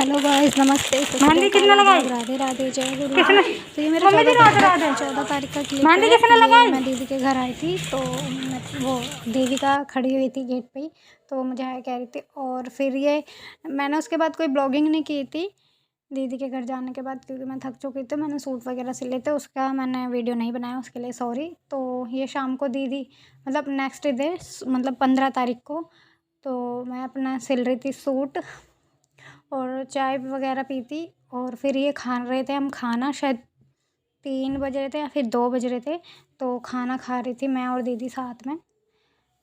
Hello guys, नमस्ते। मेहंदी किसने लगाई? राधे राधे, जय गुरु। किसने? तो ये मेरा मम्मी जी राधे राधे। 14 तारीख का क्लिप मेहंदी है। किसने ये लगाई? मैं दीदी के घर आई थी, तो वो देविका खड़ी हुई थी गेट पे ही, तो मुझे हाय कह रही थी। और फिर ये मैंने उसके बाद कोई ब्लॉगिंग नहीं की थी दीदी के घर जाने के बाद, क्योंकि मैं थक चुकी थी। मैंने सूट वगैरह सिले थे, उसका मैंने वीडियो नहीं बनाया, उसके लिए सॉरी। तो ये शाम को दीदी मतलब नेक्स्ट डे मतलब 15 तारीख को, तो मैं अपना सिल रही थी सूट और चाय वगैरह पी थी। और फिर ये खा रहे थे हम खाना, शायद 3 बज रहे थे या फिर 2 बज रहे थे। तो खाना खा रही थी मैं और दीदी साथ में,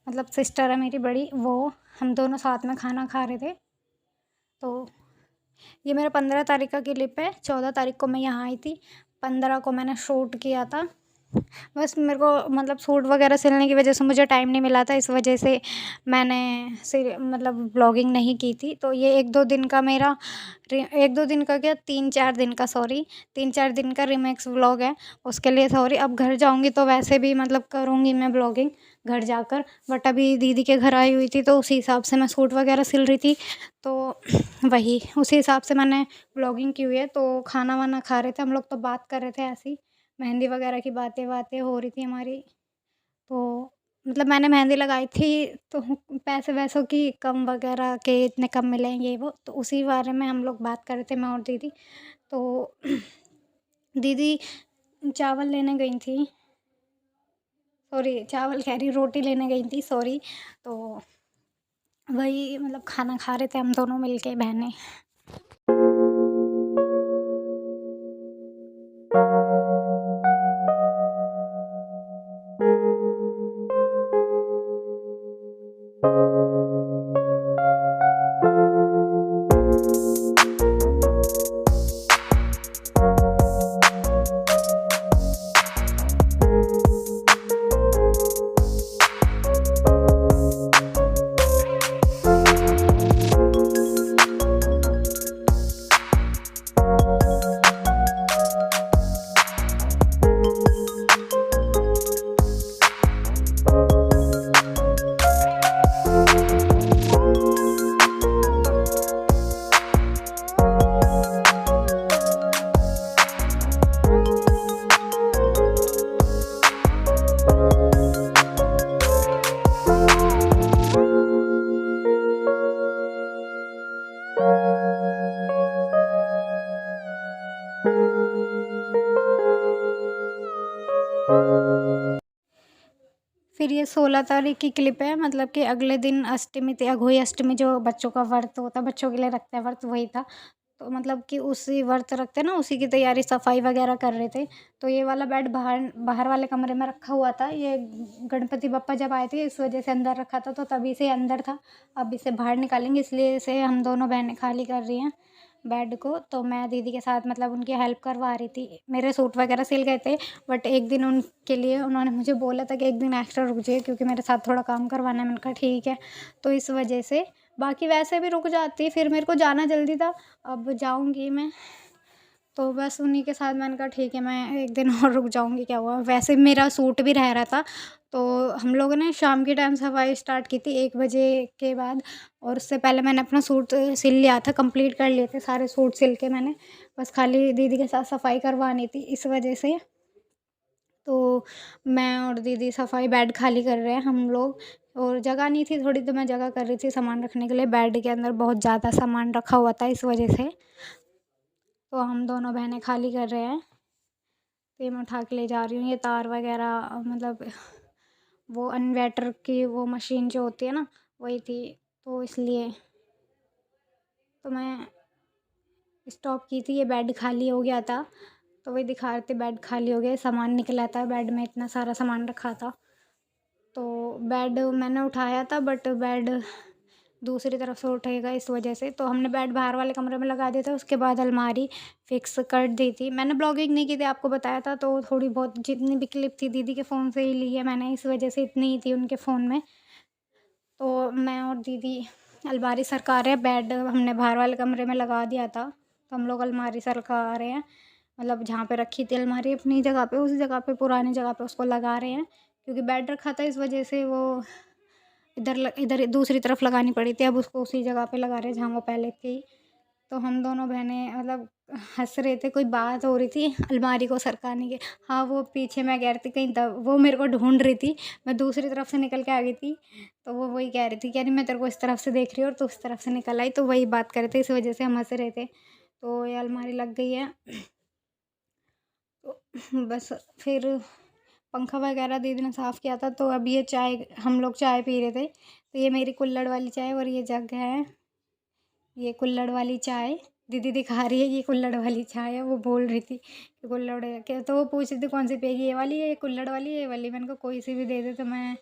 मतलब सिस्टर है मेरी बड़ी, वो हम दोनों साथ में खाना खा रहे थे। तो ये मेरा 15 तारीख का क्लिप है। 14 तारीख को मैं यहाँ आई थी, 15 को मैंने शूट किया था। बस मेरे को मतलब सूट वगैरह सिलने की वजह से मुझे टाइम नहीं मिला था, इस वजह से मैंने मतलब ब्लॉगिंग नहीं की थी। तो ये 1-2 दिन का मेरा 1-2 दिन का क्या 3-4 दिन का, सॉरी 3-4 दिन का रिमिक्स व्लॉग है, उसके लिए सॉरी। अब घर जाऊँगी तो वैसे भी मतलब करूँगी मैं ब्लॉगिंग घर जाकर, बट अभी दीदी के घर आई हुई थी तो उसी हिसाब से मैं सूट वगैरह सिल रही थी, तो वही उसी हिसाब से मैंने ब्लॉगिंग की हुई है। तो खाना वाना खा रहे थे हम लोग, तो बात कर रहे थे ऐसे ही, मेहंदी वगैरह की बातें बातें हो रही थी हमारी। तो मतलब मैंने मेहंदी लगाई थी, तो पैसे वैसों की कम वगैरह के इतने कम मिलेंगे वो, तो उसी बारे में हम लोग बात कर रहे थे मैं और दीदी। तो दीदी चावल लेने गई थी, सॉरी चावल कह रही, रोटी लेने गई थी, सॉरी। तो वही मतलब खाना खा रहे थे हम दोनों मिलके बहनें। फिर ये 16 तारीख की क्लिप है, मतलब कि अगले दिन अष्टमी थी, अघोई अष्टमी, जो बच्चों का व्रत होता है, बच्चों के लिए रखते हैं व्रत, वही था। तो मतलब कि उसी व्रत रखते हैं ना, उसी की तैयारी सफाई वगैरह कर रहे थे। तो ये वाला बेड बाहर बाहर वाले कमरे में रखा हुआ था। ये गणपति बप्पा जब आए थे इस वजह से अंदर रखा था, तो तभी से अंदर था। अब इसे बाहर निकालेंगे, इसलिए इसे हम दोनों बहनें खाली कर रही हैं बेड को। तो मैं दीदी के साथ मतलब उनकी हेल्प करवा रही थी। मेरे सूट वगैरह सिल गए थे, बट एक दिन उनके लिए उन्होंने मुझे बोला था कि एक दिन एक्स्ट्रा रुक जाइए, क्योंकि मेरे साथ थोड़ा काम करवाना है। मैंने कहा ठीक है, तो इस वजह से बाकी वैसे भी रुक जाती, फिर मेरे को जाना जल्दी था, अब जाऊँगी मैं। तो बस उन्हीं के साथ मैंने कहा ठीक है, मैं एक दिन और रुक जाऊँगी, क्या हुआ। वैसे मेरा सूट भी रह रहा था, तो हम लोगों ने शाम के टाइम सफाई स्टार्ट की थी 1 बजे के बाद। और उससे पहले मैंने अपना सूट सिल लिया था, कंप्लीट कर लिए थे सारे सूट सिल के मैंने, बस खाली दीदी के साथ सफाई करवानी थी, इस वजह से। तो मैं और दीदी सफाई, बेड खाली कर रहे हैं हम लोग। और जगह नहीं थी थोड़ी, तो मैं जगह कर रही थी सामान रखने के लिए। बेड के अंदर बहुत ज़्यादा सामान रखा हुआ था, इस वजह से। तो हम दोनों बहनें खाली कर रहे हैं। तो ये मैं उठा के ले जा रही हूँ, ये तार वगैरह मतलब वो इन्वर्टर की वो मशीन जो होती है ना, वही थी, तो इसलिए तो मैं स्टॉप की थी। ये बेड खाली हो गया था, तो वही दिखा रहे थे, बेड खाली हो गया, सामान निकला था बेड में, इतना सारा सामान रखा था। तो बेड मैंने उठाया था, बट बेड दूसरी तरफ से उठेगा, इस वजह से। तो हमने बेड बाहर वाले कमरे में लगा दिया था, उसके बाद अलमारी फिक्स कर दी थी। मैंने ब्लॉगिंग नहीं की थी, आपको बताया था। तो थोड़ी बहुत जितनी भी क्लिप थी दीदी के फ़ोन से ही ली है मैंने, इस वजह से इतनी ही थी उनके फ़ोन में। तो मैं और दीदी अलमारी सरका रहे हैं। बेड हमने बाहर वाले कमरे में लगा दिया था, तो हम लोग अलमारी सरका रहे हैं, मतलब जहाँ पे रखी थी अलमारी अपनी जगह पे, उसी जगह पे, पुरानी जगह पे उसको लगा रहे हैं। क्योंकि बेड रखा था, इस वजह से वो इधर दूसरी तरफ लगानी पड़ी थी, अब उसको उसी जगह पे लगा रहे हैं जहाँ वो पहले थी। तो हम दोनों बहनें मतलब हँस रहे थे, कोई बात हो रही थी अलमारी को सरकाने की। हाँ, वो पीछे मैं कह रही थी कहीं द वो मेरे को ढूँढ रही थी, मैं दूसरी तरफ से निकल के आ गई थी। तो वो वही कह रही थी, कह रही मैं तेरे को इस तरफ से देख रही हूँ और तू उस तरफ से निकल आई, तो वही बात कर रहे थे, इस वजह से हम हँस रहे थे। तो ये अलमारी लग गई है। तो बस फिर पंखा वगैरह दीदी ने साफ़ किया था, तो अब ये चाय हम लोग चाय पी रहे थे। तो ये मेरी कुल्हड़ वाली चाय और ये जग है, ये कुल्हड़ वाली चाय दीदी दिखा रही है, ये कुल्हड़ वाली चाय है। वो बोल रही थी कि कुल्हड़ है क्या, तो वो पूछ रही थी कौन सी पिएगी, ये वाली, ये कुल्हड़ वाली, ये वाली। मैंने कहा कोई सी भी दे दे, तो मैं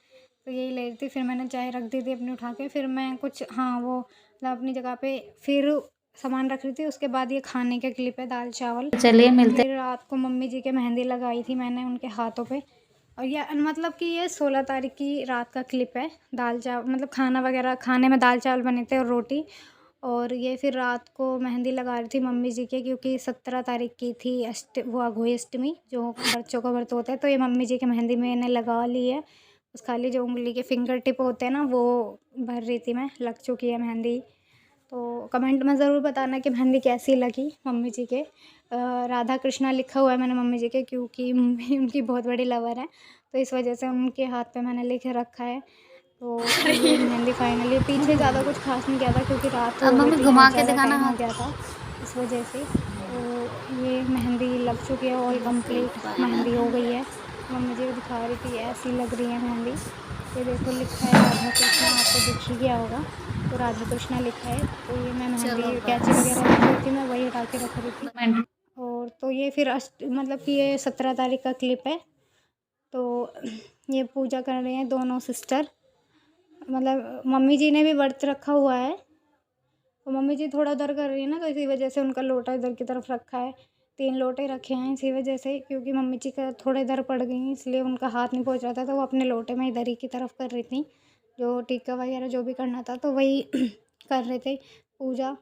तो यही ले रही थी। फिर मैंने चाय रख दी थी अपनी उठा के, फिर मैं कुछ हाँ वो मतलब अपनी जगह पे फिर सामान रख रही थी। उसके बाद ये खाने का क्लिप है, दाल चावल। चलिए मिलते फिर रात को मम्मी जी के मेहंदी लगाई थी मैंने उनके हाथों पे। और ये मतलब कि ये 16 तारीख की रात का क्लिप है। दाल चावल मतलब खाना वगैरह, खाने में दाल चावल बने थे और रोटी। और ये फिर रात को मेहंदी लगा रही थी मम्मी जी के, क्योंकि 17 तारीख की थी वो अघोई अष्टमी, जो बच्चों का व्रत होता है। तो ये मम्मी जी की मेहंदी मैंने लगा ली है। बस खाली जो उंगली के फिंगर टिप होते हैं ना, वो भर रही थी मैं, लग चुकी है मेहंदी। तो कमेंट में ज़रूर बताना कि मेहंदी कैसी लगी मम्मी जी के। राधा कृष्णा लिखा हुआ है मैंने मम्मी जी के, क्योंकि मम्मी उनकी बहुत बड़ी लवर है, तो इस वजह से उनके हाथ पे मैंने लिख रखा है। तो ये मेहंदी फाइनली, पीछे ज़्यादा कुछ खास नहीं किया था क्योंकि रात अब हो गई मम्मी थी, घुमा बहुत के ज़्यादा दिखाना टाइम हो हाथ। गया था इस वजह से। तो ये मेहंदी लग चुकी है, ऑल कंप्लीट मेहंदी हो गई है। मम्मी जी को दिखा रही थी, ऐसी लग रही है मेहंदी। ये देखो लिखा है राधा कृष्णा, आपको दिख ही गया होगा। तो राधा कृष्णा लिखा है। तो ये मैं चलो मेहंदी कैंची बस वगैरह रख रही थी, मैं वही हटा के रख रही थी। 2 मिनट। और तो ये फिर मतलब कि ये 17 तारीख का क्लिप है। तो ये पूजा कर रहे हैं दोनों सिस्टर, मतलब मम्मी जी ने भी व्रत रखा हुआ है। तो मम्मी जी थोड़ा उधर कर रही है ना, तो इसी वजह से उनका लोटा इधर की तरफ रखा है। 3 लोटे रखे हैं इसी वजह से, क्योंकि मम्मी जी का थोड़ा इधर पड़ गई इसलिए उनका हाथ नहीं पहुँच रहा था, तो वो अपने लोटे में इधर ही की तरफ कर रही थी। जो टीका वगैरह जो भी करना था तो वही कर रहे थे पूजा।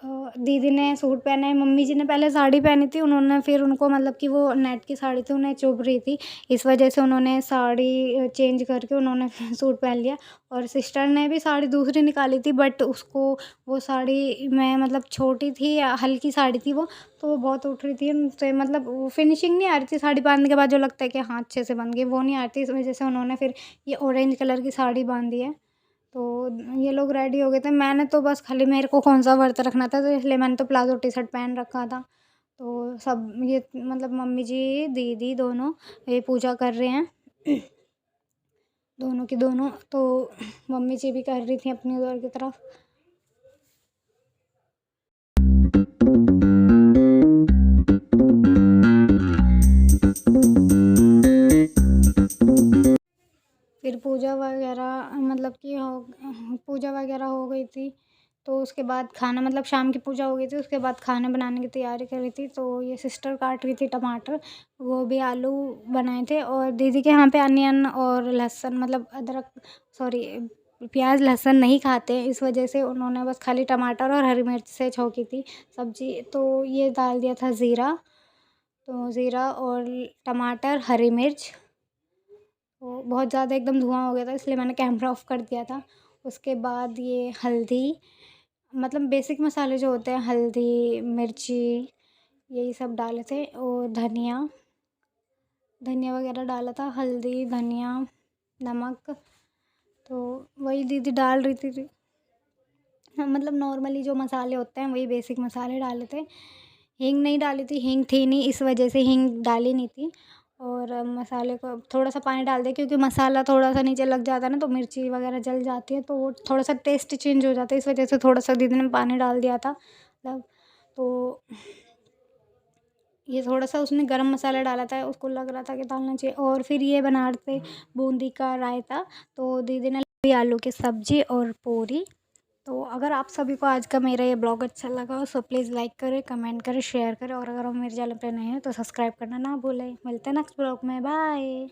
दीदी ने सूट पहना है, मम्मी जी ने पहले साड़ी पहनी थी, उन्होंने फिर उनको मतलब कि वो नेट की साड़ी थी, उन्हें चुभ रही थी, इस वजह से उन्होंने साड़ी चेंज करके उन्होंने फिर सूट पहन लिया। और सिस्टर ने भी साड़ी दूसरी निकाली थी, बट उसको वो साड़ी में मतलब छोटी थी या हल्की साड़ी थी वो, तो वो बहुत उठ रही थी उनसे, मतलब वो फिनिशिंग नहीं आ रही थी साड़ी बांधने के बाद, जो लगता है कि हाँ अच्छे से बन गई, वो नहीं आ रही थी। इस वजह से उन्होंने फिर ये ऑरेंज कलर की साड़ी बांधी है। तो ये लोग रेडी हो गए थे, मैंने तो बस खाली मेरे को कौन-सा व्रत रखना था, तो इसलिए मैंने तो प्लाज़ो टी-शर्ट पहन रखा था। तो सब ये मतलब मम्मी जी, दीदी दोनों ये पूजा कर रहे हैं, दोनों की दोनों। तो मम्मी जी भी कर रही थी अपनी उधर की तरफ। फिर पूजा वगैरह मतलब कि पूजा वगैरह हो गई थी। तो उसके बाद खाना मतलब शाम की पूजा हो गई थी, उसके बाद खाना बनाने की तैयारी कर रही थी। तो ये सिस्टर काट रही थी टमाटर, वो भी आलू बनाए थे। और दीदी के यहाँ पे अनियन और लहसुन मतलब अदरक, सॉरी, प्याज लहसुन नहीं खाते हैं, इस वजह से उन्होंने बस खाली टमाटर और हरी मिर्च से छौंकी थी सब्ज़ी। तो ये डाल दिया था ज़ीरा, तो ज़ीरा और टमाटर, हरी मिर्च। तो बहुत ज़्यादा एकदम धुआँ हो गया था, इसलिए मैंने कैमरा ऑफ़ कर दिया था। उसके बाद ये हल्दी, मतलब बेसिक मसाले जो होते हैं, हल्दी, मिर्ची, यही सब डाले थे। और धनिया धनिया वगैरह डाला था, हल्दी, धनिया, नमक। तो वही दीदी डाल रही थी। हाँ, मतलब नॉर्मली जो मसाले होते हैं वही बेसिक मसाले डाले थे। हींग नहीं डाली थी, हींग थी नहीं, इस वजह से हींग डाली नहीं थी। और मसाले को थोड़ा-सा पानी डाल दिया, क्योंकि मसाला थोड़ा-सा नीचे लग जाता है ना, तो मिर्ची वगैरह जल जाती है, तो वो थोड़ा-सा टेस्ट चेंज हो जाता है, इस वजह से थोड़ा-सा दीदी ने पानी डाल दिया था। मतलब तो ये थोड़ा-सा उसने गरम मसाला डाला था, उसको लग रहा था कि डालना चाहिए। और फिर ये बना रहे थे बूंदी का रायता, तो दीदी ने लाई आलू की सब्ज़ी और पूरी। तो अगर आप सभी को आज का मेरा ये ब्लॉग अच्छा लगा हो, सो प्लीज़ लाइक करें, कमेंट करें, शेयर करें, और अगर आप मेरे चैनल पे नए हैं तो सब्सक्राइब करना ना भूलें। मिलते हैं नेक्स्ट ब्लॉग में, बाय।